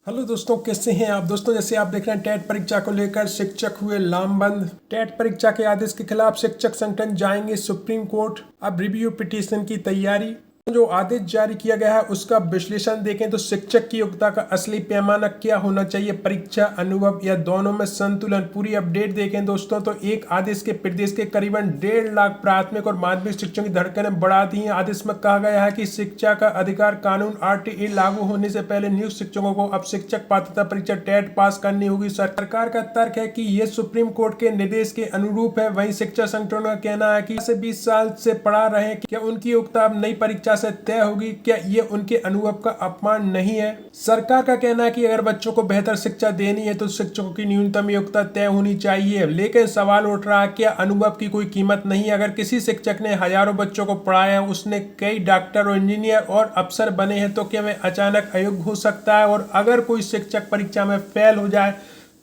Hello दोस्तों, कैसे हैं आप दोस्तों। जैसे आप देख रहे हैं, टेट परीक्षा को लेकर शिक्षक हुए लामबंद। टेट परीक्षा के आदेश के खिलाफ शिक्षक संगठन जाएंगे सुप्रीम कोर्ट। अब रिव्यू पिटीशन की तैयारी। जो आदेश जारी किया गया है उसका विश्लेषण देखें तो शिक्षक की योग्यता का असली पैमाना क्या होना चाहिए, परीक्षा, अनुभव या दोनों में संतुलन। पूरी अपडेट देखें दोस्तों तो एक आदेश के प्रदेश के करीबन 1.5 लाख प्राथमिक और माध्यमिक शिक्षकों की धड़कनें बढ़ा दी हैं। आदेश में कहा गया है कि शिक्षा का अधिकार कानून आरटीई लागू होने से पहले नियुक्त शिक्षकों को अब शिक्षक पात्रता परीक्षा टेट पास करनी होगी। सरकार का तर्क है कि ये सुप्रीम कोर्ट के निर्देश के अनुरूप है। वहीं शिक्षा संगठनों का कहना है कि 20 साल से पढ़ा रहे हैं, क्या उनकी योग्यता अब नई परीक्षा से तय होगी? क्या ये उनके अनुभव का अपमान नहीं है? सरकार का कहना है कि अगर बच्चों को बेहतर शिक्षा देनी है तो शिक्षकों की न्यूनतम योग्यता तय होनी चाहिए। लेकिन सवाल उठ रहा है, क्या अनुभव की कोई कीमत नहीं? अगर किसी शिक्षक ने हजारों बच्चों को पढ़ाया, उसने कई डॉक्टर और इंजीनियर और अफसर बने हैं, तो क्या वह अचानक अयोग्य हो सकता है? और अगर कोई शिक्षक परीक्षा में फेल हो जाए,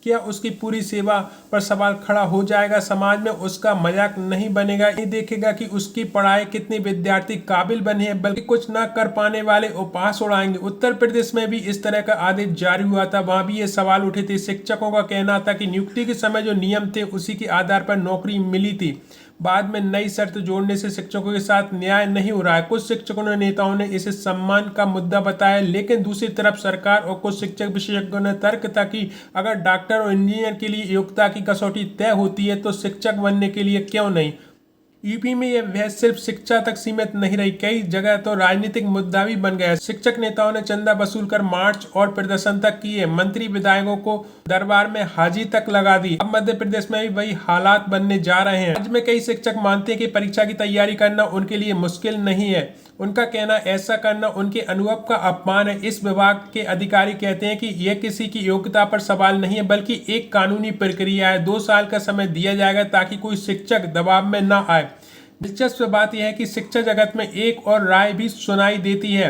क्या उसकी पूरी सेवा पर सवाल खड़ा हो जाएगा? समाज में उसका मजाक नहीं बनेगा। ये देखेगा कि उसकी पढ़ाई कितने विद्यार्थी काबिल बने हैं, बल्कि कुछ ना कर पाने वाले उपहास उड़ाएंगे। उत्तर प्रदेश में भी इस तरह का आदेश जारी हुआ था। वहां भी ये सवाल उठे थे। शिक्षकों का कहना था कि नियुक्ति के समय जो नियम थे उसी के आधार पर नौकरी मिली थी। बाद में नई शर्त जोड़ने से शिक्षकों के साथ न्याय नहीं हो रहा है। कुछ शिक्षकों ने, नेताओं ने इसे सम्मान का मुद्दा बताया, लेकिन दूसरी तरफ सरकार और कुछ शिक्षक विशेषज्ञों ने तर्क था कि अगर डॉक्टर और इंजीनियर के लिए योग्यता की कसौटी तय होती है तो शिक्षक बनने के लिए क्यों नहीं। यूपी में यह बहस सिर्फ शिक्षा तक सीमित नहीं रही, कई जगह तो राजनीतिक मुद्दा भी बन गया। शिक्षक नेताओं ने चंदा वसूल कर मार्च और प्रदर्शन तक किए। मंत्री विधायकों को दरबार में हाजिरी तक लगा दी। अब मध्य प्रदेश में भी वही हालात बनने जा रहे हैं। राज्य में कई शिक्षक मानते हैं कि परीक्षा की तैयारी करना उनके लिए मुश्किल नहीं है। उनका कहना, ऐसा करना उनके अनुभव का अपमान है। इस विभाग के अधिकारी कहते हैं कि यह किसी की योग्यता पर सवाल नहीं है, बल्कि एक कानूनी प्रक्रिया है। 2 साल का समय दिया जाएगा ताकि कोई शिक्षक दबाव में न आए। दिलचस्प बात यह है कि शिक्षा जगत में एक और राय भी सुनाई देती है।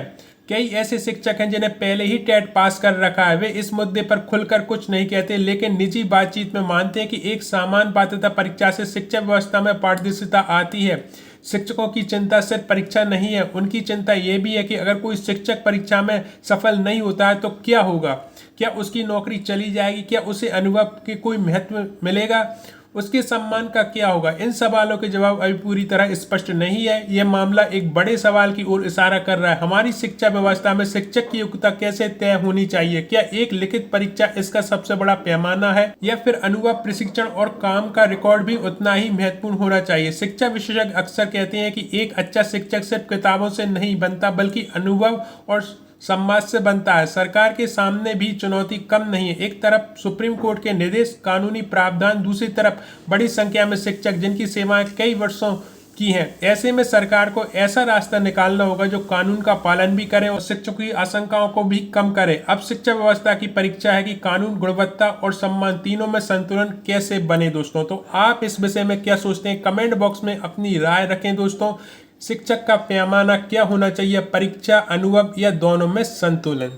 कई ऐसे शिक्षक हैं जिन्हें पहले ही टेट पास कर रखा है। वे इस मुद्दे पर खुलकर कुछ नहीं कहते, लेकिन निजी बातचीत में मानते हैं कि एक सामान्य पात्रता परीक्षा से शिक्षा व्यवस्था में पारदर्शिता आती है। शिक्षकों की चिंता सिर्फ परीक्षा नहीं है, उनकी चिंता ये भी है कि अगर कोई शिक्षक परीक्षा में सफल नहीं होता है तो क्या होगा? क्या उसकी नौकरी चली जाएगी? क्या उसे अनुभव के कोई महत्व मिलेगा? उसके सम्मान का क्या होगा? इन सवालों के जवाब अभी पूरी तरह स्पष्ट नहीं है। यह मामला एक बड़े सवाल की ओर इशारा कर रहा है। हमारी शिक्षा व्यवस्था में शिक्षक की योग्यता कैसे तय होनी चाहिए? क्या एक लिखित परीक्षा इसका सबसे बड़ा पैमाना है, या फिर अनुभव, प्रशिक्षण और काम का रिकॉर्ड भी उतना ही महत्वपूर्ण होना चाहिए? शिक्षा विशेषज्ञ अक्सर कहते हैं कि एक अच्छा शिक्षक सिर्फ किताबों से नहीं बनता, बल्कि अनुभव और समाज से बनता है। सरकार के सामने भी चुनौती कम नहीं है। एक तरफ सुप्रीम कोर्ट के निर्देश, कानूनी प्रावधान, दूसरी तरफ बड़ी संख्या में शिक्षक जिनकी सेवाएं कई वर्षों की हैं। ऐसे में सरकार को ऐसा रास्ता निकालना होगा जो कानून का पालन भी करे और शिक्षकों की आशंकाओं को भी कम करे। अब शिक्षा व्यवस्था की परीक्षा है कि कानून, गुणवत्ता और सम्मान, तीनों में संतुलन कैसे बने। दोस्तों, तो आप इस विषय में क्या सोचते हैं? कमेंट बॉक्स में अपनी राय रखें। दोस्तों, शिक्षक का पैमाना क्या होना चाहिए, परीक्षा, अनुभव या दोनों में संतुलन?